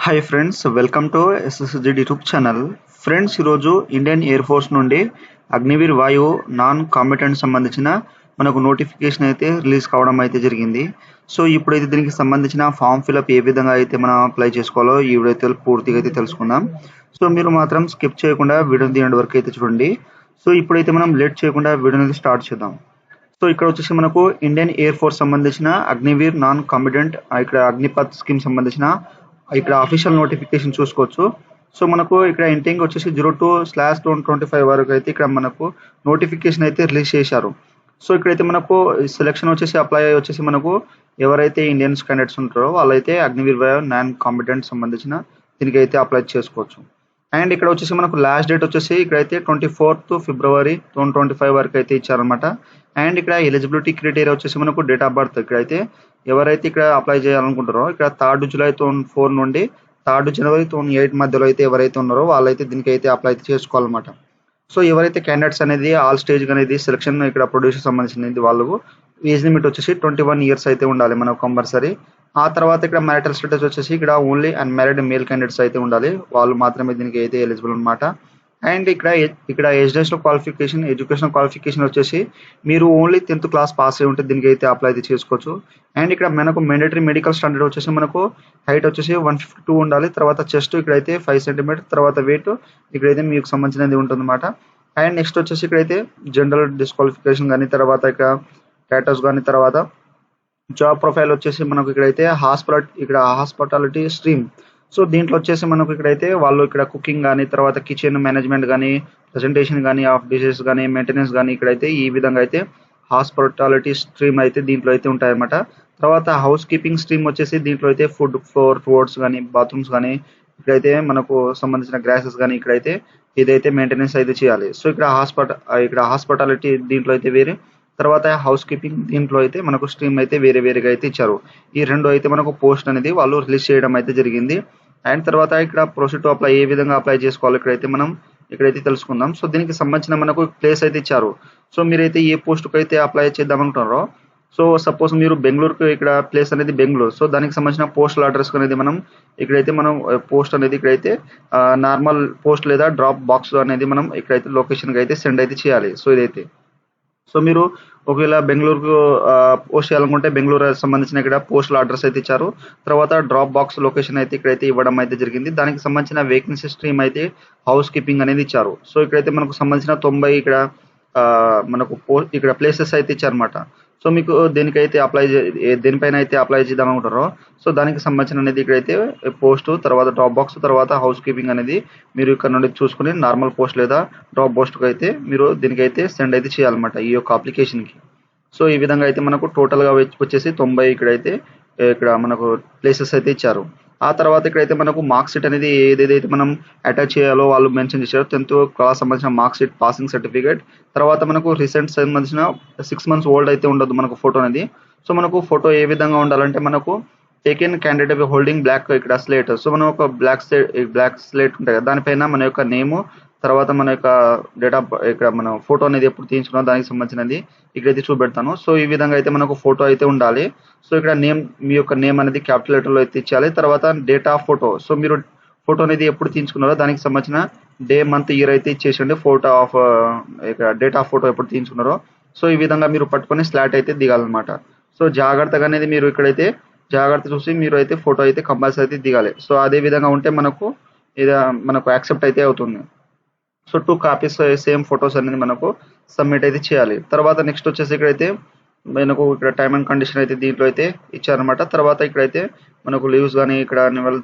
Hi friends, welcome to SSZ YouTube channel. Friends, ఈరోజు Indian air force నుండి అగ్నివీర్ వాయు non కాంబిటెంట్ సంబంధించిన మనకు నోటిఫికేషన్ అయితే రిలీజ్ కావడం అయితే జరిగింది. సో ఇప్పుడైతే దీనికి సంబంధించిన ఫామ్ ఫిలప్ ఏ విధంగా అయితే మనం అప్లై చేసుకోవాలో ఈ వీడియో అయితే పూర్తిగా అయితే తెలుసుకుందాం. సో మీరు మాత్రం స్కిప్ చేయకుండా వీడియోని తీయడం వరకు అయితే చూడండి. సో ఇప్పుడైతే మనం లేట్ చేయకుండా వీడియోని స్టార్ట్ చేద్దాం. సో ఇక్కడ వచ్చేసి మనకు ఇండియన్ ఎయిర్ ఫోర్స్ సంబంధించిన అగ్నివీర్ నాన్ కాంబిటెంట్ ఇక్కడ అగ్నిపత్ స్కీమ్ సంబంధించిన ఇక్కడ అఫీషియల్ నోటిఫికేషన్ చూసుకోవచ్చు. సో మనకు ఇక్కడ ఇంటింగ్ వచ్చేసి 02/2025 వరకు అయితే ఇక్కడ మనకు నోటిఫికేషన్ అయితే రిలీజ్ చేశారు. సో ఇక్కడైతే మనకు సెలెక్షన్ వచ్చేసి అప్లై వచ్చేసి మనకు ఎవరైతే ఇండియన్స్ క్యాండిడేట్స్ ఉంటారో వాళ్ళైతే అగ్నివీర్ వాయు నాన్ కాంబిటెంట్ సంబంధించిన దీనికి అయితే అప్లై చేసుకోవచ్చు. అండ్ ఇక్కడ వచ్చేసి మనకు లాస్ట్ డేట్ వచ్చేసి ఇక్కడైతే 24th February 2025 వరకు అయితే ఇచ్చారనమాట. అండ్ ఇక్కడ ఎలిజిబిలిటీ క్రైటీరియా వచ్చేసి మనకు డేట్ ఆఫ్ బర్త్ ఇక్కడైతే ఎవరైతే ఇక్కడ అప్లై చేయాలనుకుంటారో ఇక్కడ 3rd July 2004 నుండి 3rd January 2008 మధ్యలో అయితే ఎవరైతే ఉన్నారో వాళ్ళైతే దీనికి అయితే అప్లై చేసుకోవాలన్నమాట. సో ఎవరైతే క్యాండిడేట్స్ అనేది ఆల్ స్టేజ్ అనేది సెలక్షన్ ఇక్కడ ప్రొడ్యూసర్ సంబంధించింది వాళ్ళు ఏజ్ లిమిట్ వచ్చేసి 21 years అయితే ఉండాలి మనకు కంపల్సరీ. ఆ తర్వాత ఇక్కడ మ్యారిటల్ స్టేటస్ వచ్చేసి ఇక్కడ ఓన్లీ అన్మ్యారీడ్ మేల్ క్యాండిడేట్స్ అయితే ఉండాలి, వాళ్ళు మాత్రమే దీనికి అయితే ఎలిజిబుల్ అనమాట. అండ్ ఇక్కడ ఎడ్యుకేషనల్ క్వాలిఫికేషన్ వచ్చేసి మీరు ఓన్లీ 10th క్లాస్ పాస్ అయి ఉంటే దీనికి అయితే అప్లై అయితే చేసుకోవచ్చు. అండ్ ఇక్కడ మనకు మ్యాండేటరీ మెడికల్ స్టాండర్డ్ వచ్చేసి మనకు హైట్ వచ్చేసి 152 ఉండాలి, తర్వాత చెస్ట్ ఇక్కడైతే 5 cm, తర్వాత వెయిట్ ఇక్కడైతే మీకు సంబంధించినది ఉంటుందన్నమాట. అండ్ నెక్స్ట్ వచ్చేసి ఇక్కడైతే జనరల్ డిస్క్వాలిఫికేషన్ కానీ తర్వాత ఇక్కడ స్టేటస్ కానీ తర్వాత జాబ్ ప్రొఫైల్ వచ్చేసి మనకు ఇక్కడైతే హాస్పిటాలిటీ స్ట్రీమ్. సో దీంట్లో వచ్చేసి మనకు ఇక్కడైతే వాళ్ళు ఇక్కడ కుకింగ్ కానీ తర్వాత కిచెన్ మేనేజ్మెంట్ కానీ ప్రజెంటేషన్ కానీ ఆఫ్ డిషెస్ కానీ మెయింటెనెన్స్ కానీ ఇక్కడైతే ఈ విధంగా అయితే హాస్పిటాలిటీ స్ట్రీమ్ అయితే దీంట్లో అయితే ఉంటాయన్నమాట. తర్వాత హౌస్ కీపింగ్ స్ట్రీమ్ వచ్చేసి దీంట్లో అయితే ఫుడ్ ఫ్లోర్స్ కానీ బాత్రూమ్స్ కానీ ఇక్కడైతే మనకు సంబంధించిన గ్రాసెస్ కానీ ఇక్కడైతే ఇదైతే మెయింటెనెన్స్ అయితే చేయాలి. సో ఇక్కడ హాస్పిటాలిటీ దీంట్లో అయితే వేరే, తర్వాత హౌస్ కీపింగ్ దీంట్లో అయితే మనకు స్ట్రీమ్ అయితే వేరేగా అయితే ఇచ్చారు. ఈ రెండు అయితే మనకు పోస్ట్ అనేది వాళ్ళు రిలీజ్ చేయడం అయితే జరిగింది. అండ్ తర్వాత ఇక్కడ ప్రొసీడ్ టు అప్లై ఏ విధంగా అప్లై చేసుకోవాలి ఇక్కడైతే తెలుసుకుందాం. సో దీనికి సంబంధించిన మనకు ప్లేస్ అయితే ఇచ్చారు. సో మీరైతే ఏ పోస్ట్కి అయితే అప్లై చేద్దాం అనుకుంటారో, సో సపోజ్ మీరు బెంగళూరుకి ఇక్కడ ప్లేస్ అనేది బెంగళూరు, సో దానికి సంబంధించిన పోస్టల్ అడ్రస్ అనేది మనం పోస్ట్ అనేది ఇక్కడైతే నార్మల్ పోస్ట్ లేదా డ్రాప్ బాక్స్ అనేది మనం ఇక్కడైతే లొకేషన్కి అయితే సెండ్ అయితే చేయాలి. సో ఇదైతే సో మీరు ఒకవేళ బెంగళూరుకు పోస్ట్ చేయాలనుకుంటే బెంగళూరు సంబంధించిన ఇక్కడ పోస్టల్ అడ్రస్ అయితే ఇచ్చారు, తర్వాత డ్రాప్ బాక్స్ లొకేషన్ అయితే ఇక్కడైతే ఇవ్వడం అయితే జరిగింది. దానికి సంబంధించిన వేకెన్సీ స్ట్రీమ్ అయితే హౌస్ కీపింగ్ అనేది ఇచ్చారు. సో ఇక్కడైతే మనకు సంబంధించిన 90 ఇక్కడ మనకు ఇక్కడ ప్లేసెస్ అయితే ఇచ్చారనమాట. సో మీకు దేనిపైన అయితే అప్లై చేద్దాం అనుకుంటారో సో దానికి సంబంధించిన అనేది ఇక్కడైతే పోస్ట్, తర్వాత డ్రాప్ బాక్స్, తర్వాత హౌస్ కీపింగ్ అనేది మీరు ఇక్కడ నుండి చూసుకుని నార్మల్ పోస్ట్ లేదా డ్రాప్ పోస్ట్కి అయితే మీరు దీనికైతే సెండ్ అయితే చేయాలన్నమాట ఈ యొక్క అప్లికేషన్కి. సో ఈ విధంగా అయితే మనకు టోటల్గా వచ్చేసి 90 ఇక్కడ మనకు ప్లేసెస్ అయితే ఇచ్చారు. ఆ తర్వాత ఇక్కడైతే మనకు మార్క్ షీట్ అనేది ఏదైతే మనం అటాచ్ చేయాలో వాళ్ళు మెన్షన్ చేశారు. 10th క్లాస్ సంబంధించిన మార్క్ షీట్, పాసింగ్ సర్టిఫికేట్, తర్వాత మనకు రీసెంట్ సంబంధించిన 6 months ఓల్డ్ అయితే ఉండదు మనకు ఫోటో అనేది. సో మనకు ఫోటో ఏ విధంగా ఉండాలంటే మనకు టేకెన్ క్యాండిడేట్ హోల్డింగ్ బ్లాక్ ఇక్కడ స్లేట్. సో మనం ఒక బ్లాక్ స్లేట్ ఉంటుంది కదా, దానిపైన మన యొక్క నేము, తర్వాత మన యొక్క డేట్ ఆఫ్ ఇక్కడ మన ఫోటో అనేది ఎప్పుడు తీయించుకున్నా దానికి సంబంధించినది ఇక్కడైతే చూపెడతాను. సో ఈ విధంగా అయితే మనకు ఫోటో అయితే ఉండాలి. సో ఇక్కడ మీ యొక్క నేమ్ అనేది క్యాపిటల్ లెటర్లో అయితే ఇచ్చాలి. తర్వాత డేట్ ఆఫ్ ఫోటో, సో మీరు ఫోటో అనేది ఎప్పుడు తీయించుకున్నారో దానికి సంబంధించిన డే, మంత్, ఇయర్ అయితే ఇచ్చేసండి. ఇక్కడ డేట్ ఆఫ్ ఫోటో ఎప్పుడు తీయించుకున్నారో సో ఈ విధంగా మీరు పట్టుకొని స్లాట్ అయితే దిగాలన్నమాట. సో జాగ్రత్తగా అనేది మీరు ఇక్కడైతే జాగ్రత్త చూసి మీరు అయితే ఫోటో అయితే కంపల్సరీ అయితే దిగాలి. సో అదే విధంగా ఉంటే మనకు యాక్సెప్ట్ అయితే అవుతుంది. సో 2 copies సేమ్ ఫొటోస్ అనేది మనకు సబ్మిట్ అయితే చేయాలి. తర్వాత నెక్స్ట్ వచ్చేసి ఇక్కడైతే మనకు ఇక్కడ టైమ్ అండ్ కండిషన్ అయితే దీంట్లో అయితే ఇచ్చారనమాట. తర్వాత ఇక్కడైతే మనకు లీవ్స్ కానీ ఇక్కడ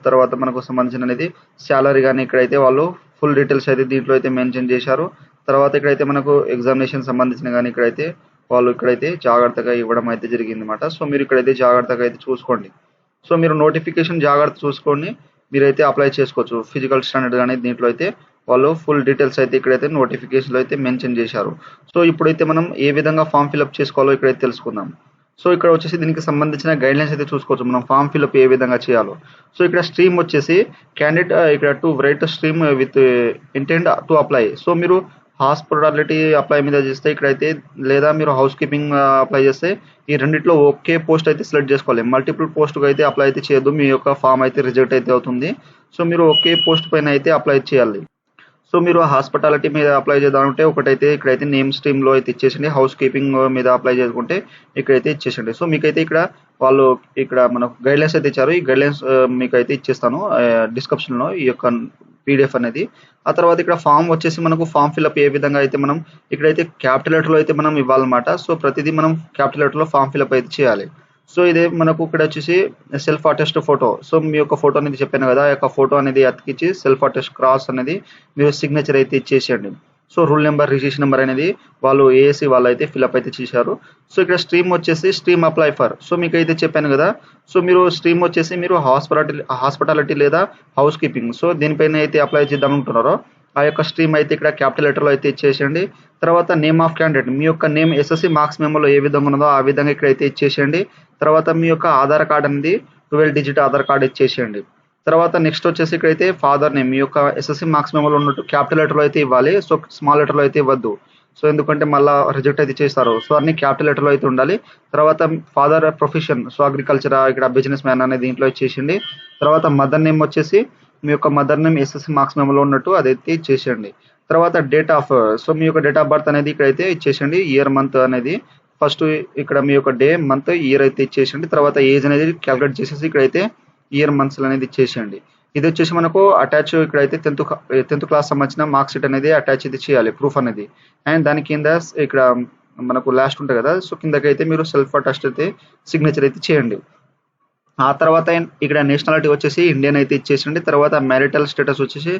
తర్వాత మనకు సంబంధించిన అనేది శాలరీ కానీ ఇక్కడైతే వాళ్ళు ఫుల్ డీటెయిల్స్ అయితే దీంట్లో అయితే మెన్షన్ చేశారు. తర్వాత ఇక్కడైతే మనకు ఎగ్జామినేషన్ సంబంధించిన కానీ ఇక్కడైతే వాళ్ళు ఇక్కడైతే జాగ్రత్తగా ఇవ్వడం అయితే జరిగింది అనమాట. సో మీరు ఇక్కడైతే జాగ్రత్తగా అయితే చూసుకోండి. సో మీరు నోటిఫికేషన్ జాగ్రత్త చూసుకొని మీరైతే అప్లై చేసుకోవచ్చు. ఫిజికల్ స్టాండర్డ్ కానీ దీంట్లో అయితే వాళ్ళు ఫుల్ డీటెయిల్స్ అయితే ఇక్కడైతే నోటిఫికేషన్లో అయితే మెన్షన్ చేశారు. సో ఇప్పుడైతే మనం ఏ విధంగా ఫామ్ ఫిల్అప్ చేసుకోవాలో ఇక్కడైతే తెలుసుకుందాం. సో ఇక్కడ వచ్చేసి దీనికి సంబంధించిన గైడ్లైన్స్ అయితే చూసుకోవచ్చు మనం ఫామ్ ఫిల్అప్ ఏ విధంగా చేయాలో. సో ఇక్కడ స్ట్రీమ్ వచ్చేసి క్యాండిడేట్ ఇక్కడ to right stream with intent to apply. So మీరు హాస్పిటాలిటీ అప్లై మీద చేస్తే ఇక్కడైతే, లేదా మీరు హౌస్ కీపింగ్ అప్లై చేస్తే ఈ రెండిట్లో ఒకే పోస్ట్ అయితే సెలెక్ట్ చేసుకోవాలి. మల్టిపుల్ పోస్ట్‌కి అయితే అప్లై అయితే చేయొద్దు. మీ యొక్క ఫామ్ అయితే రిజెక్ట్ అయితే అవుతుంది. సో మీరు ఒకే పోస్ట్ పైన అయితే అప్లై చేయాలి. సో మీరు హాస్పిటాలిటీ మీద అప్లై చేద్దామంటే ఒకటైతే ఇక్కడైతే నేమ్ స్ట్రీమ్‌లో అయితే ఇచ్చేసండి. హౌస్ కీపింగ్ మీద అప్లై చేసుకుంటే ఇక్కడైతే ఇచ్చేసండి. సో మీకైతే వాళ్ళు ఇక్కడ మనకు గైడ్‌లైన్స్ అయితే ఇచ్చారు. ఈ గైడ్‌లైన్స్ మీకైతే ఇచ్చేస్తాను డిస్క్రిప్షన్‌లో ఈ యొక్క పీడీఎఫ్ అనేది. ఆ తర్వాత ఇక్కడ ఫామ్ వచ్చేసి మనకు ఫామ్ ఫిల్అప్ ఏ విధంగా అయితే మనం ఇక్కడైతే క్యాపిటల్ లెటర్‌లో అయితే మనం ఇవ్వాలన్నమాట. సో ప్రతిదీ మనం క్యాపిటల్ లెటర్‌లో ఫామ్ ఫిల్అప్ అయితే చేయాలి. సో ఇదే మనకు ఇక్కడ వచ్చేసి సెల్ఫ్ అటెస్ట్ ఫోటో. సో మీ యొక్క ఫోటో అనేది చెప్పాను కదా! ఆ యొక్క ఫోటో అనేది అతికిచ్చి సెల్ఫ్ అటెస్ట్ క్రాస్ అనేది మీరు సిగ్నేచర్ అయితే ఇచ్చేసేయండి. So rule number, registration number అనేది వాళ్ళు ఏఎస్‌సీ వాళ్ళైతే ఫిల్అప్ అయితే చేశారు. సో ఇక్కడ స్ట్రీమ్ వచ్చేసి స్ట్రీమ్ అప్లై ఫర్. సో మీకైతే చెప్పాను కదా! సో మీరు స్ట్రీమ్ వచ్చేసి మీరు హాస్పిటాలిటీ లేదా హౌస్ కీపింగ్. సో దేనిపైన అయితే అప్లై చేద్దామనుకుంటున్నారో ఆ యొక్క స్ట్రీమ్ అయితే ఇక్కడ క్యాపిటల్ లెటర్‌లో అయితే ఇచ్చేసేయండి. తర్వాత నేమ్ ఆఫ్ క్యాండిడేట్, మీ యొక్క నేమ్ ఎస్ఎస్‌సీ మార్క్స్ మెమోలో ఏ విధంగా ఉన్నదో ఆ విధంగా ఇక్కడైతే ఇచ్చేసేయండి. తర్వాత మీ యొక్క ఆధార్ కార్డ్ అనేది 12 డిజిట్ ఆధార్ కార్డ్ ఇచ్చేసేయండి. తర్వాత నెక్స్ట్ వచ్చేసి ఇక్కడైతే ఫాదర్ నేమ్, మీ యొక్క ఎస్ఎస్‌సీ మార్క్స్ మెమోలో ఉన్నట్టు క్యాపిటల్ లెటర్‌లో అయితే ఇవ్వాలి. సో స్మాల్ లెటర్‌లో అయితే ఇవ్వద్దు. సో ఎందుకంటే మళ్ళా రిజెక్ట్ అయితే చేస్తారు. సో అన్ని క్యాపిటల్ లెటర్‌లో అయితే ఉండాలి. తర్వాత ఫాదర్ ప్రొఫెషన్, సో అగ్రికల్చరా, ఇక్కడ బిజినెస్ మ్యాన్ అనే దీంట్లో ఇచ్చేసేయండి. తర్వాత మదర్ నేమ్ వచ్చేసి మీ యొక్క మదర్ నేమ్ ఎస్ఎస్‌సీ మార్క్స్ మెమోలో ఉన్నట్టు అదైతే ఇచ్చేసేయండి. తర్వాత డేట్ ఆఫ్, సో మీ యొక్క డేట్ ఆఫ్ బర్త్ అనేది ఇక్కడైతే ఇచ్చేసేయండి. ఇయర్, మంత్ అనేది ఫస్ట్ ఇక్కడ మీ యొక్క డే, మంత్, ఇయర్ అయితే ఇచ్చేసేయండి. తర్వాత ఏజ్ అనేది క్యాలిక్యులేట్ చేసేసి ఇక్కడైతే ఇయర్, మంత్స్ అనేది ఇచ్చేసేయండి. ఇది వచ్చేసి మనకు అటాచ్ ఇక్కడైతే 10th క్లాస్ సంబంధించిన మార్క్ షీట్ అనేది అటాచ్ అయితే చేయాలి, ప్రూఫ్ అనేది. అండ్ దాని కింద ఇక్కడ మనకు లాస్ట్ ఉంటుంది కదా! సో కిందకైతే మీరు సెల్ఫ్ అటెస్ట్ అయితే సిగ్నేచర్ అయితే చేయండి. ఆ తర్వాత ఇక్కడ నేషనాలిటీ వచ్చేసి ఇండియన్ అయితే ఇచ్చేసేయండి. తర్వాత మ్యారిటల్ స్టేటస్ వచ్చేసి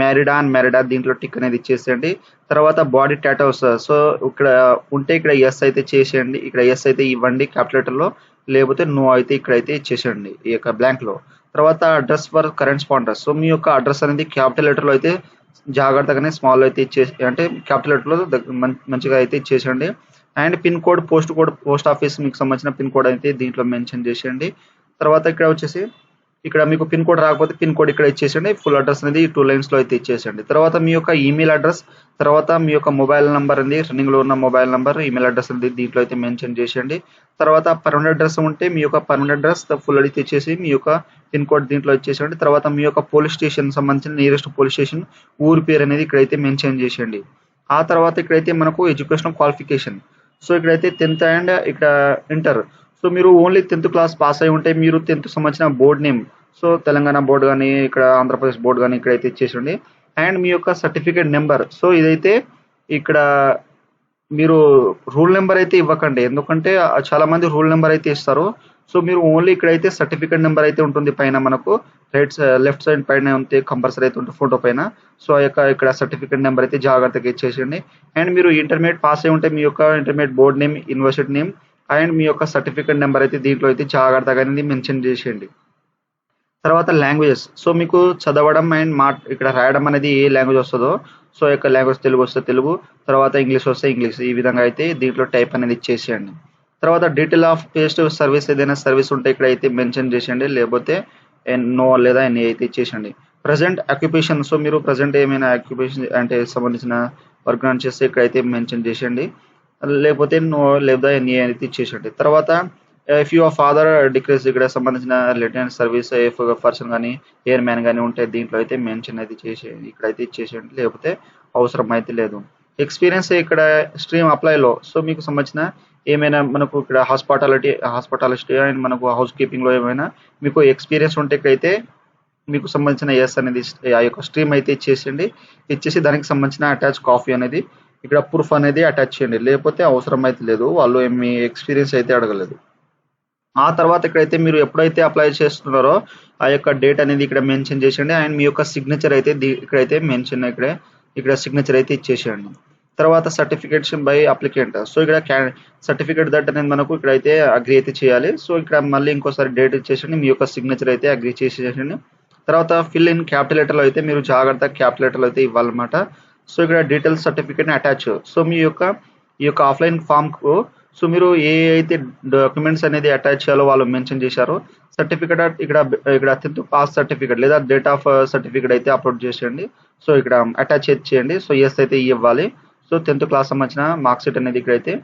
మ్యారీడా అండ్ మ్యారీడా దీంట్లో టిక్ అనేది ఇచ్చేసేయండి. తర్వాత బాడీ టాటూస్, సో ఇక్కడ ఉంటే ఇక్కడ ఎస్ అయితే చేసేయండి. ఇక్కడ ఎస్ అయితే ఇవ్వండి క్యాపిటల్ లెటర్‌లో, లేకపోతే నో అయితే ఇక్కడైతే ఇచ్చేసేయండి ఈ యొక్క బ్లాంక్‌లో. తర్వాత అడ్రస్ ఫర్ కరెస్పాండెన్స్, సో మీ యొక్క అడ్రస్ అనేది క్యాపిటల్ లెటర్‌లో అయితే జాగ్రత్తగానే స్మాల్‌లో అయితే అంటే క్యాపిటల్ లెటర్‌లో మంచిగా అయితే ఇచ్చేసేయండి. And pin code, post office మీకు సంబంధించిన పిన్ కోడ్ అయితే దీంట్లో మెన్షన్ చేసేయండి. తర్వాత ఇక్కడ వచ్చేసి ఇక్కడ మీకు పిన్ కోడ్ రాకపోతే పిన్ కోడ్ ఇక్కడ ఇచ్చేసేయండి. ఫుల్ అడ్రస్ అనేది 2 లైన్స్‌లో అయితే ఇచ్చేసేయండి. తర్వాత మీ యొక్క ఈమెయిల్ అడ్రస్, తర్వాత మీ యొక్క మొబైల్ నంబర్ అనేది రన్నింగ్‌లో ఉన్న మొబైల్ నంబర్, ఈమెయిల్ అడ్రస్ అనేది దీంట్లో అయితే మెన్షన్ చేసేయండి. తర్వాత పర్మనెంట్ అడ్రస్ ఉంటే మీ యొక్క పర్మనెంట్ అడ్రస్ ఫుల్ అయితే ఇచ్చేసి మీ యొక్క పిన్ కోడ్ దీంట్లో ఇచ్చేసేయండి. తర్వాత మీ యొక్క పోలీస్ స్టేషన్ సంబంధించిన నియరెస్ట్ పోలీస్ స్టేషన్ ఊరి పేరు అనేది ఇక్కడైతే మెన్షన్ చేసేయండి. ఆ తర్వాత ఇక్కడైతే మనకు ఎడ్యుకేషనల్ క్వాలిఫికేషన్, సో ఇక్కడైతే 10th అండ్ ఇక్కడ ఇంటర్. సో మీరు ఓన్లీ 10th క్లాస్ పాస్ అయి ఉంటే మీరు 10th సంబంధించిన board name, so Telangana board కానీ, ఇక్కడ ఆంధ్రప్రదేశ్ బోర్డు కానీ ఇక్కడైతే ఇచ్చేసేయండి. అండ్ మీ యొక్క సర్టిఫికేట్ నెంబర్, సో ఇదైతే ఇక్కడ మీరు రూల్ నెంబర్ అయితే ఇవ్వకండి. ఎందుకంటే చాలా మంది రూల్ నెంబర్ అయితే ఇస్తారు. సో మీరు ఓన్లీ ఇక్కడైతే సర్టిఫికేట్ నెంబర్ అయితే ఉంటుంది పైన మనకు లెఫ్ట్ సైడ్ పైన ఉంటే కంపల్సరీ అయితే ఉంటుంది ఫోటో పైన. సో ఆ యొక్క ఇక్కడ సర్టిఫికేట్ నెంబర్ అయితే జాగ్రత్తగా ఇచ్చేసేయండి. అండ్ మీరు ఇంటర్మీడియట్ పాస్ అయి ఉంటే మీ యొక్క intermediate board name, university name and మీ యొక్క సర్టిఫికేట్ నెంబర్ అయితే దీంట్లో అయితే జాగ్రత్తగా అనేది మెన్షన్ చేసేయండి. తర్వాత లాంగ్వేజెస్, సో మీకు చదవడం అండ్ ఇక్కడ రాయడం అనేది ఏ లాంగ్వేజ్ వస్తుందో, సో యొక్క లాంగ్వేజ్ తెలుగు వస్తే తెలుగు, తర్వాత ఇంగ్లీష్ వస్తే ఇంగ్లీష్, ఈ విధంగా అయితే దీంట్లో టైప్ అనేది ఇచ్చేసేయండి. తర్వాత డీటెయిల్ ఆఫ్ పేస్ట్ సర్వీస్, ఏదైనా సర్వీస్ ఉంటే ఇక్కడ అయితే మెన్షన్ చేసేయండి, లేకపోతే నో లేదా ఎన్ని అయితే ఇచ్చేసేయండి. ప్రజెంట్ ఆక్యుపేషన్, సో మీరు ప్రజెంట్ ఏమైనా ఆక్యుపేషన్ అంటే సంబంధించిన వర్క్ చేస్తే ఇక్కడైతే మెన్షన్ చేసేయండి, లేకపోతే నో లేదా ఎన్ని అయితే ఇచ్చేసేయండి. తర్వాత ఇఫ్ యువర్ ఫాదర్ డిక్రీస్, ఇక్కడ సంబంధించిన రిలేటెడ్ సర్వీస్ ఇఫ్ పర్సన్ కానీ ఎయిర్ మ్యాన్ కానీ ఉంటే దీంట్లో అయితే మెన్షన్ అయితే చేసేయండి, ఇక్కడైతే ఇచ్చేసేయండి, లేకపోతే అవసరం అయితే లేదు. ఎక్స్పీరియన్స్ ఇక్కడ స్ట్రీమ్ అప్లైలో, సో మీకు సంబంధించిన ఏమైనా మనకు ఇక్కడ హాస్పిటాలిటీ అండ్ మనకు హౌస్ కీపింగ్లో ఏమైనా మీకు ఎక్స్పీరియన్స్ ఉంటే ఇక్కడైతే మీకు సంబంధించిన ఎస్ అనేది ఆ యొక్క స్ట్రీమ్ అయితే ఇచ్చేసేయండి. ఇచ్చేసి దానికి సంబంధించిన అటాచ్ కాపీ అనేది ఇక్కడ ప్రూఫ్ అనేది అటాచ్ చేయండి, లేకపోతే అవసరం అయితే లేదు, వాళ్ళు మీ ఎక్స్పీరియన్స్ అయితే అడగలేదు. ఆ తర్వాత ఇక్కడైతే మీరు ఎప్పుడైతే అప్లై చేస్తున్నారో ఆ యొక్క డేట్ అనేది ఇక్కడ మెన్షన్ చేసేయండి. అండ్ మీ యొక్క సిగ్నేచర్ అయితే ఇక్కడైతే మెన్షన్ ఇక్కడ సిగ్నేచర్ అయితే ఇచ్చేసేయండి. తర్వాత సర్టిఫికేషన్ బై అప్లికెంట్, సో ఇక్కడ సర్టిఫికేట్ దట్ అనేది మనకు ఇక్కడైతే అగ్రి అయితే చేయాలి. సో ఇక్కడ మళ్ళీ ఇంకోసారి డేట్ ఇచ్చేసండి, మీ యొక్క సిగ్నేచర్ అయితే అగ్రి చేసేసండి. తర్వాత ఫిల్ ఇన్ క్యాపిటల్ లెటర్లో అయితే మీరు జాగ్రత్తగా క్యాపిటల్ లెటర్లో అయితే ఇవ్వాలన్నమాట. సో ఇక్కడ డీటెయిల్స్ సర్టిఫికేట్ని అటాచ్, సో ఈ యొక్క ఆఫ్లైన్ ఫామ్కు సో మీరు ఏ అయితే డాక్యుమెంట్స్ అనేది అటాచ్ చేయాలో వాళ్ళు మెన్షన్ చేశారో, సర్టిఫికేట్ ఇక్కడ 10th పాస్ సర్టిఫికేట్ లేదా డేట్ ఆఫ్ సర్టిఫికేట్ అయితే అప్లోడ్ చేసేయండి. సో ఇక్కడ అటాచ్ చేయండి. సో ఎస్ అయితే ఇవ్వాలి. సో 10th క్లాస్ సంబంధించిన మార్క్ షీట్ అనేది ఇక్కడైతే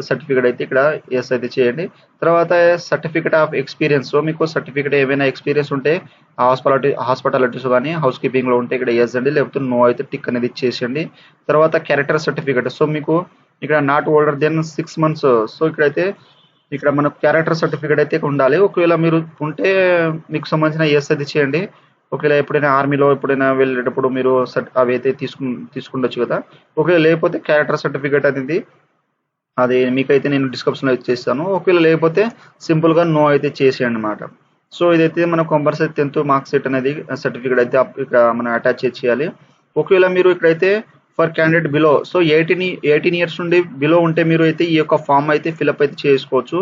సర్టిఫికేట్ అయితే ఇక్కడ ఎస్ అయితే చేయండి. తర్వాత సర్టిఫికేట్ ఆఫ్ ఎక్స్పీరియన్స్. సో మీకు సర్టిఫికేట్ ఏమైనా ఎక్స్పీరియన్స్ ఉంటే హాస్పిటాలిటీస్ కానీ హౌస్ కీపింగ్లో ఉంటే ఇక్కడ ఎస్ అండి, లేకపోతే నో అయితే టిక్ అనేది ఇచ్చేసేయండి. తర్వాత క్యారెక్టర్ సర్టిఫికేట్. సో మీకు ఇక్కడ not older than 6 months. So ఇక్కడైతే ఇక్కడ మనకు క్యారెక్టర్ సర్టిఫికేట్ అయితే ఉండాలి. ఒకవేళ మీరు ఉంటే మీకు సంబంధించిన ఎస్ అయితే చేయండి. ఒకవేళ ఎప్పుడైనా ఆర్మీలో ఎప్పుడైనా వెళ్ళేటప్పుడు మీరు అవి అయితే తీసుకుండొచ్చు కదా. ఒకవేళ లేకపోతే క్యారెక్టర్ సర్టిఫికేట్ అనేది అది మీకైతే నేను డిస్క్రిప్షన్లో ఇచ్చేస్తాను. ఒకవేళ లేకపోతే సింపుల్గా నో అయితే చేసేయండి అనమాట. సో ఇదైతే మనం కంపల్సరీ 10th మార్క్ షీట్ అనేది సర్టిఫికేట్ అయితే ఇక్కడ మనం అటాచ్ చేయాలి. ఒకవేళ మీరు ఇక్కడైతే for candidate below, so 18 years నుండి బిలో ఉంటే మీరు అయితే ఈ యొక్క ఫామ్ అయితే ఫిల్అప్ అయితే చేసుకోవచ్చు.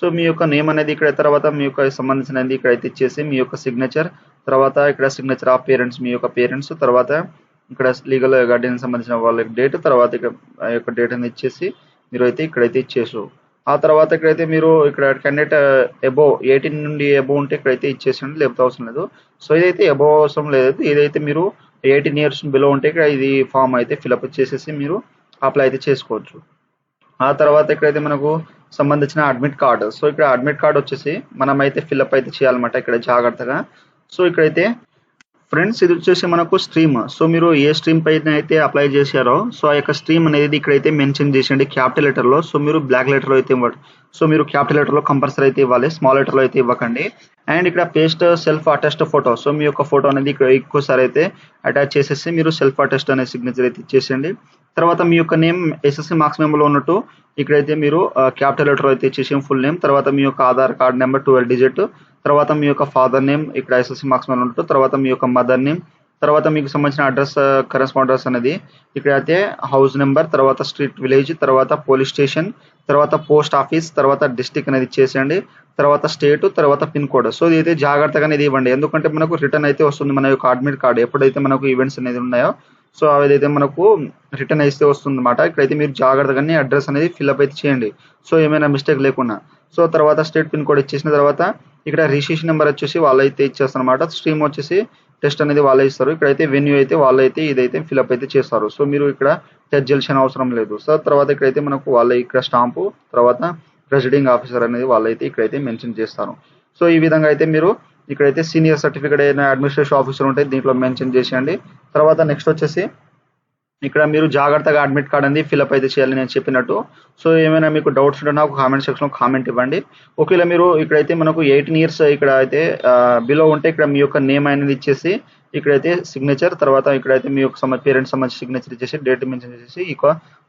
సో మీ యొక్క నేమ్ అనేది ఇక్కడ, తర్వాత మీ యొక్క సంబంధించినది ఇక్కడైతే ఇచ్చేసి మీ యొక్క సిగ్నేచర్, తర్వాత ఇక్కడ సిగ్నేచర్ ఆఫ్ పేరెంట్స్, మీ యొక్క పేరెంట్స్, తర్వాత ఇక్కడ లీగల్ గార్డియన్ సంబంధించిన వాళ్ళ డేట్, తర్వాత ఇక్కడ ఆ యొక్క డేట్ అనేది ఇచ్చేసి మీరు అయితే ఇక్కడైతే ఇచ్చేసు. ఆ తర్వాత ఇక్కడైతే మీరు ఇక్కడ క్యాండిడేట్ అబోవ్ 18 నుండి అబోవ్ ఉంటే ఇక్కడైతే ఇచ్చేసండి, లేకపోతే అవసరం లేదు. సో ఇదైతే అబోవ్ అవసరం లేదు. ఇదైతే మీరు 18 years బిలో ఉంటే ఇక్కడ ఇది ఫామ్ అయితే ఫిల్అప్ చేసేసి మీరు అప్లై అయితే చేసుకోవచ్చు. ఆ తర్వాత ఇక్కడైతే మనకు సంబంధించిన అడ్మిట్ కార్డు. సో ఇక్కడ అడ్మిట్ కార్డు వచ్చేసి మనం అయితే ఫిల్అప్ అయితే చేయాలన్నమాట ఇక్కడ జాగ్రత్తగా. సో ఇక్కడైతే ఫ్రెండ్స్ ఇది వచ్చేసి మనకు స్ట్రీమ్. సో మీరు ఏ స్ట్రీమ్ పైన అయితే అప్లై చేశారో సో ఆ యొక్క స్ట్రీమ్ అనేది ఇక్కడైతే మెన్షన్ చేసేయండి క్యాపిటల్ లెటర్లో. సో మీరు బ్లాక్ లెటర్లో అయితే ఇవ్వండి. సో మీరు క్యాపిటల్ లెటర్లో కంపల్సరీ అయితే ఇవ్వాలి, స్మాల్ లెటర్లో అయితే ఇవ్వకండి. అండ్ ఇక్కడ paste self attest photo. So మీ యొక్క ఫోటో అనేది ఇక్కడ ఎక్కువసారి అయితే అటాచ్ చేసేసి మీరు సెల్ఫ్ అటెస్ట్ అనే సిగ్నేచర్ అయితే ఇచ్చేసేయండి. తర్వాత మీ యొక్క నేమ్ ఎస్ఎస్సి మార్క్స్ మెమోలో ఉన్నట్టు ఇక్కడైతే మీరు క్యాపిటల్ లెటర్ అయితే ఇచ్చేసి ఫుల్ నేమ్, తర్వాత మీ యొక్క ఆధార్ కార్డ్ నెంబర్ 12 digit, తర్వాత మీ యొక్క ఫాదర్ నేమ్ ఇక్కడ ఎస్ఎస్సి మార్క్స్ మెమోలో ఉన్నట్టు, తర్వాత మీ యొక్క మదర్ నేమ్, తర్వాత మీకు సంబంధించిన అడ్రస్ కరెస్పాండెన్స్ అనేది ఇక్కడైతే హౌస్ నెంబర్, తర్వాత స్ట్రీట్ విలేజ్, తర్వాత పోలీస్ స్టేషన్, తర్వాత పోస్ట్ ఆఫీస్, తర్వాత డిస్టిక్ అనేది ఇచ్చేసేయండి, తర్వాత స్టేట్, తర్వాత పిన్ కోడ్. సో ఇదైతే జాగ్రత్తగానే ఇది ఇవ్వండి, ఎందుకంటే మనకు రిటర్న్ అయితే వస్తుంది మన యొక్క అడ్మిట్ కార్డ్ ఎప్పుడైతే మనకు ఈవెంట్స్ అనేది ఉన్నాయో. సో అదైతే మనకు రిటర్న్ అయితే వస్తుంది అనమాట. ఇక్కడైతే మీరు జాగ్రత్తగానే అడ్రస్ అనేది ఫిల్అప్ అయితే చేయండి, సో ఏమైనా మిస్టేక్ లేకుండా. సో తర్వాత స్టేట్ పిన్ కోడ్ ఇచ్చేసిన తర్వాత ఇక్కడ రిజిస్ట్రేషన్ నెంబర్ వచ్చేసి వాళ్ళు అయితే ఇచ్చేస్తారు అనమాట. స్ట్రీమ్ వచ్చేసి టెస్ట్ అనేది వాళ్ళే ఇస్తారు. ఇక్కడైతే వెన్యూ అయితే వాళ్ళైతే ఇదైతే ఫిల్అప్ అయితే చేస్తారు. సో మీరు ఇక్కడ టెస్ట్ చేయాల్సిన అవసరం లేదు. సో తర్వాత ఇక్కడైతే మనకు వాళ్ళ ఇక్కడ స్టాంపు, తర్వాత ప్రెసిడింగ్ ఆఫీసర్ అనేది వాళ్ళైతే ఇక్కడైతే మెన్షన్ చేస్తారు. సో ఈ విధంగా అయితే మీరు ఇక్కడైతే సీనియర్ సర్టిఫికేట్ అయిన అడ్మినిస్ట్రేషన్ ఆఫీసర్ ఉంటే దీంట్లో మెన్షన్ చేసేయండి. తర్వాత నెక్స్ట్ వచ్చేసి ఇక్కడ మీరు జాగ్రత్తగా అడ్మిట్ కార్డ్ అనేది ఫిల్అప్ అయితే చేయాలి నేను చెప్పినట్టు. సో ఏమైనా మీకు డౌట్స్ ఉంటే నాకు కామెంట్ సెక్షన్లో కామెంట్ ఇవ్వండి. ఒకవేళ మీరు ఇక్కడైతే మనకు 18 years ఇక్కడ అయితే బిలో ఉంటే ఇక్కడ మీ యొక్క నేమ్ అనేది ఇచ్చేసి ఇక్కడైతే సిగ్నేచర్, తర్వాత ఇక్కడైతే మీ యొక్క పేరెంట్స్ సంబంధించి సిగ్నేచర్ ఇచ్చేసి డేట్ మెన్షన్ చేసేసి ఈ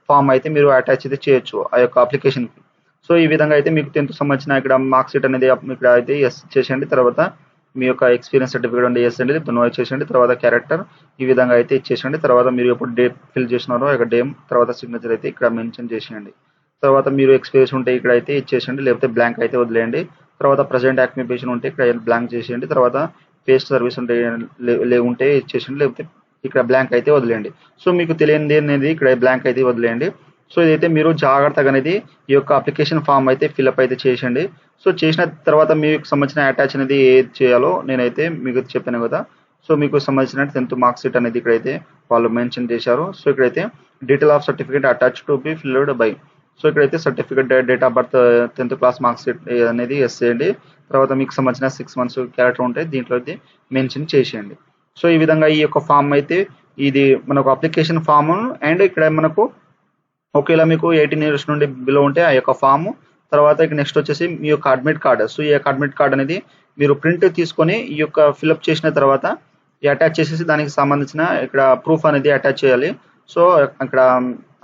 ఫామ్ అయితే మీరు అటాచ్ అయితే చేయొచ్చు ఆ యొక్క అప్లికేషన్కి. సో ఈ విధంగా అయితే మీకు 10th సంబంధించిన ఇక్కడ మార్క్ షీట్ అనేది ఇక్కడ అయితే ఎస్ చేసేయండి. తర్వాత మీ యొక్క ఎక్స్పీరియన్స్ సర్టిఫికేట్ అంటే ఎస్ అండి, నో ఇచ్చేసండి. తర్వాత క్యారెక్టర్ ఈ విధంగా అయితే ఇచ్చేసండి. తర్వాత మీరు ఎప్పుడు డేట్ ఫిల్ చేసినారో ఇక్కడ డేమ్, తర్వాత సిగ్నేచర్ అయితే ఇక్కడ మెన్షన్ చేసేయండి. తర్వాత మీరు ఎక్స్పీరియన్స్ ఉంటే ఇక్కడ అయితే ఇచ్చేసండి, లేకపోతే బ్లాంక్ అయితే వదిలేయండి. తర్వాత ప్రజెంట్ ఆక్యుపేషన్ ఉంటే ఇక్కడ బ్లాంక్ చేసేయండి. తర్వాత పేస్ట్ సర్వీస్ ఉంటే ఉంటే ఇచ్చేసండి, లేకపోతే ఇక్కడ బ్లాంక్ అయితే వదిలేయండి. సో మీకు తెలియనిది అనేది ఇక్కడ బ్లాంక్ అయితే వదిలేయండి. సో ఇదైతే మీరు జాగ్రత్తగా అనేది ఈ యొక్క అప్లికేషన్ ఫామ్ అయితే ఫిల్అప్ అయితే చేసేయండి. సో చేసిన తర్వాత మీకు సంబంధించిన అటాచ్ అనేది ఏది చేయాలో నేనైతే మీకు చెప్పాను కదా. సో మీకు సంబంధించిన 10th మార్క్ షీట్ అనేది ఇక్కడైతే వాళ్ళు మెన్షన్ చేశారు. సో ఇక్కడైతే detail of certificate attach to be filled by. So ఇక్కడైతే certificate date of birth 10th class mark sheet అనేది ఎస్ చేయండి. తర్వాత మీకు సంబంధించిన 6 months క్యారెక్టర్ ఉంటే దీంట్లో అయితే మెన్షన్ చేసేయండి. సో ఈ విధంగా ఈ యొక్క ఫామ్ అయితే ఇది మనకు అప్లికేషన్ ఫామ్. అండ్ ఇక్కడ మనకు ఒకవేళ మీకు 18 years నుండి బిలో ఉంటే ఆ యొక్క ఫాము, తర్వాత ఇక నెక్స్ట్ వచ్చేసి మీ యొక్క అడ్మిట్ కార్డ్. సో ఈ యొక్క అడ్మిట్ కార్డ్ అనేది మీరు ప్రింట్ తీసుకొని ఈ యొక్క ఫిల్అప్ చేసిన తర్వాత అటాచ్ చేసేసి దానికి సంబంధించిన ఇక్కడ ప్రూఫ్ అనేది అటాచ్ చేయాలి. సో అక్కడ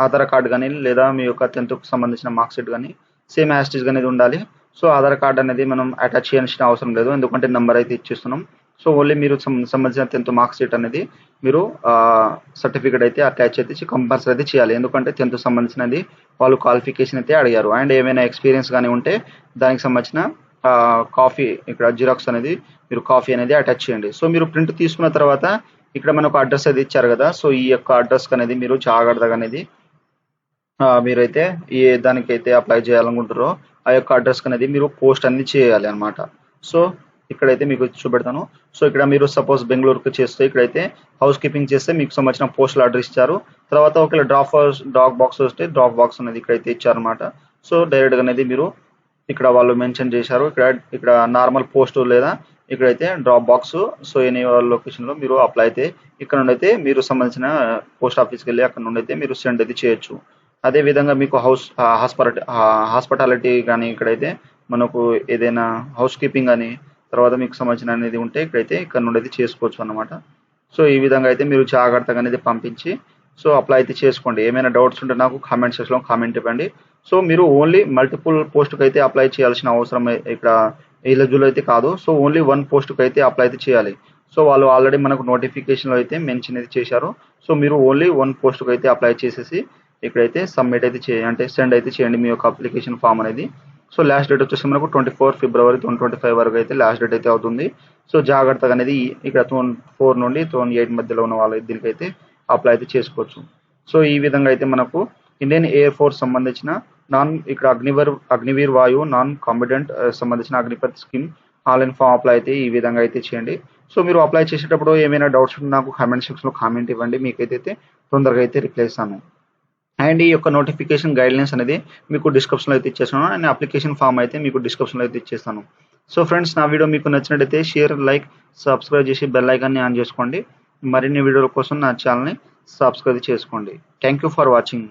ఆధార్ కార్డ్ కానీ లేదా మీ యొక్క 10th సంబంధించిన మార్క్ షీట్ కానీ సేమ్ యాస్టిజ్ అనేది ఉండాలి. సో ఆధార్ కార్డ్ అనేది మనం అటాచ్ చేయాల్సిన అవసరం లేదు, ఎందుకంటే నెంబర్ అయితే ఇచ్చేస్తున్నాం. సో ఓన్లీ మీరు సంబంధించిన 10th మార్క్ షీట్ అనేది మీరు సర్టిఫికేట్ అయితే అటాచ్ అయితే కంపల్సరీ అయితే చేయాలి, ఎందుకంటే 10th సంబంధించినది వాళ్ళు క్వాలిఫికేషన్ అయితే అడిగారు. అండ్ ఏమైనా ఎక్స్పీరియన్స్ కానీ ఉంటే దానికి సంబంధించిన కాపీ ఇక్కడ జిరాక్స్ అనేది మీరు కాపీ అనేది అటాచ్ చేయండి. సో మీరు ప్రింట్ తీసుకున్న తర్వాత ఇక్కడ మనకు అడ్రస్ అది ఇచ్చారు కదా. సో ఈ యొక్క అడ్రస్ అనేది మీరు జాగ్రత్తగా అనేది మీరైతే ఏ దానికైతే అప్లై చేయాలనుకుంటారో ఆ యొక్క అడ్రస్ అనేది మీరు పోస్ట్ అనేది చేయాలి అనమాట. సో ఇక్కడైతే మీకు చూపెడతాను. సో ఇక్కడ మీరు సపోజ్ బెంగళూరుకి చేస్తే ఇక్కడైతే హౌస్ కీపింగ్ చేస్తే మీకు సంబంధించిన పోస్టల్ అడ్రస్ ఇచ్చారు. తర్వాత ఒకవేళ డ్రాప్ బాక్స్ వస్తే డ్రాప్ బాక్స్ అనేది ఇక్కడైతే ఇచ్చారనమాట. సో డైరెక్ట్గా అనేది మీరు ఇక్కడ వాళ్ళు మెన్షన్ చేశారు. ఇక్కడ నార్మల్ పోస్ట్ లేదా ఇక్కడైతే drop box. So any location లో మీరు అప్లై అయితే ఇక్కడ నుండి అయితే మీరు సంబంధించిన పోస్ట్ ఆఫీస్కి వెళ్ళి అక్కడ నుండి అయితే మీరు సెండ్ అయితే చేయొచ్చు. అదే విధంగా మీకు హాస్పిటాలిటీ కానీ ఇక్కడైతే మనకు ఏదైనా హౌస్ కీపింగ్ అని తర్వాత మీకు సంబంధించిన అనేది ఉంటే ఇక్కడైతే ఇక్కడ నుండి అయితే చేసుకోవచ్చు అన్నమాట. సో ఈ విధంగా అయితే మీరు జాగ్రత్తగా అనేది పంపించి సో అప్లై అయితే చేసుకోండి. ఏమైనా డౌట్స్ ఉంటే నాకు కామెంట్ సెక్షన్లో కామెంట్ ఇవ్వండి. సో మీరు ఓన్లీ మల్టిపుల్ పోస్ట్కి అయితే అప్లై చేయాల్సిన అవసరం ఇక్కడ ఎలిజిబుల్ అయితే కాదు. సో ఓన్లీ వన్ పోస్ట్కి అయితే అప్లై అయితే చేయాలి. సో వాళ్ళు ఆల్రెడీ మనకు నోటిఫికేషన్లో అయితే మెన్షన్ అయితే చేశారు. సో మీరు ఓన్లీ వన్ పోస్ట్కి అయితే అప్లై చేసేసి ఇక్కడైతే సబ్మిట్ అయితే అంటే సెండ్ అయితే చేయండి మీ యొక్క అప్లికేషన్ ఫామ్ అనేది. సో లాస్ట్ డేట్ వచ్చేసి మనకు 24 ఫిబ్రవరి 2025 వరకు అయితే లాస్ట్ డేట్ అయితే అవుతుంది. సో జాగ్రత్తగా అనేది ఇక్కడ 4 నుండి 8 మధ్యలో ఉన్న వాళ్ళు దీనికైతే అప్లై అయితే చేసుకోవచ్చు. సో ఈ విధంగా అయితే మనకు ఇండియన్ ఎయిర్ ఫోర్స్ సంబంధించిన ఇక్కడ అగ్నివీర్ వాయు నాన్ కాంపిటెంట్ సంబంధించిన Agnipath scheme online form apply అయితే ఈ విధంగా అయితే చేయండి. సో మీరు అప్లై చేసేటప్పుడు ఏమైనా డౌట్స్ ఉంటే నాకు కామెంట్ సెక్షన్లో కామెంట్ ఇవ్వండి. మీకైతే తొందరగా అయితే రిప్లై ఇస్తాను. అండ్ ఈ యొక్క నోటిఫికేషన్ గైడ్లైన్స్ అనేది మీకు డిస్క్రిప్షన్లో అయితే ఇచ్చేస్తాను. అండ్ అప్లికేషన్ ఫామ్ అయితే మీకు డిస్క్రిప్షన్లో అయితే ఇచ్చేస్తాను. సో ఫ్రెండ్స్, నా వీడియో మీకు నచ్చినట్టయితే షేర్, లైక్, సబ్స్క్రైబ్ చేసి బెల్ ఐకాన్ని ఆన్ చేసుకోండి. మరిన్ని వీడియోల కోసం నా ఛానల్ని సబ్స్క్రైబ్ చేసుకోండి. Thank you for watching.